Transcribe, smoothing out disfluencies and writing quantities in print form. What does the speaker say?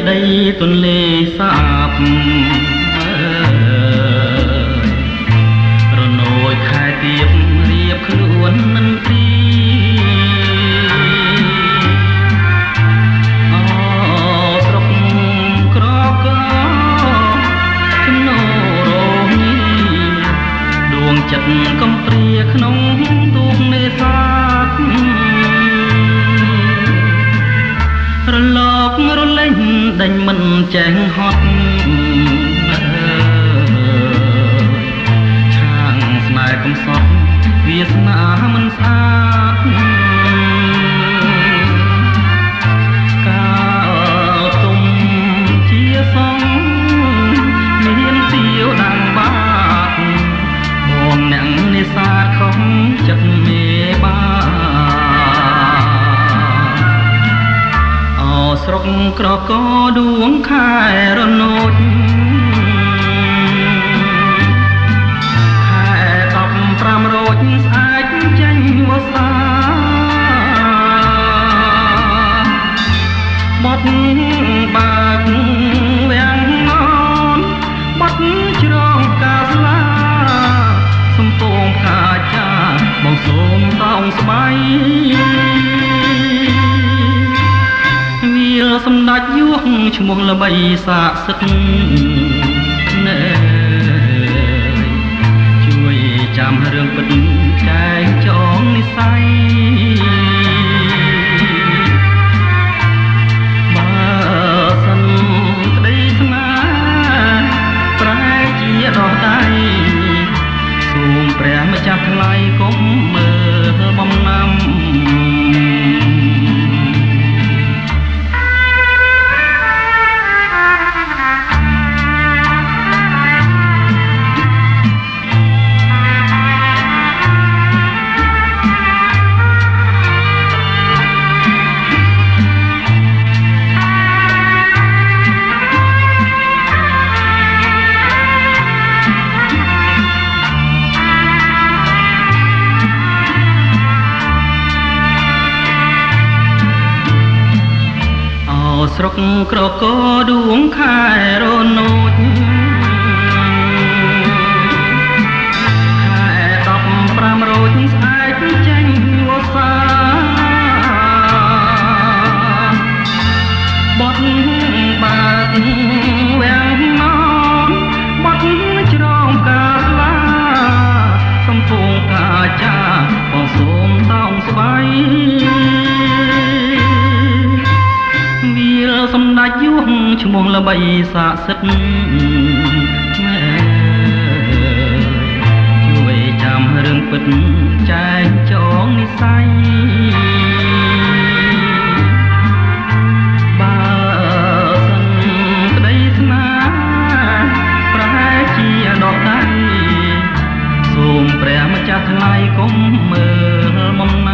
ដីទន្លេសាបរនោចខែទៀបរៀបខ្លួនមិនព្រីស្រុកក្រកចំណោរងដួងចិត្តកំព្រាក្នុងទូកនេសាទរលករលេងដេញមិនចេះហត់ឆាងស្នេហ៍កំសត់វាសនាមិនស្អាតកាលទុំជាសងមានសៀវដាំងបាតបងអ្នកនេសាទខំចិត្តមេបាស្រុកក្រកដួងខែរនោចខែ15រោចស្អែកចេញវស្សាបត់បើកវាំងននបត់ជ្រងកាស្លាសំពងខាចាបងសូមតោងស្បៃសម្ដេចយួងឈ្មោះល្បីសាកសិទ្ធណែជួយចាំរឿងពិតចែកចងនិស័យបើសិនក្តីស្នេហ៍ប្រែជាដោះដៃសូមព្រះម្ចាស់ថ្លៃកុំមើលបំណាំស្រុកក្រកដួងខែរនោចខែ15រោចស្អែកចេញវស្សាបត់បើកវាំងននបត់ជ្រងកាស្លាសំពងកាចាបងសូមតោងស្បៃសម្ដេចយួងឈ្មោះល្បីសាកសិទ្ធណែជួយចាំរឿងពិតចែកចងនិស័យបើសិនក្តីស្នេហ៍ប្រហែលជាដកដៃសូមព្រះម្ចាស់ថ្លៃកុំមើលបំ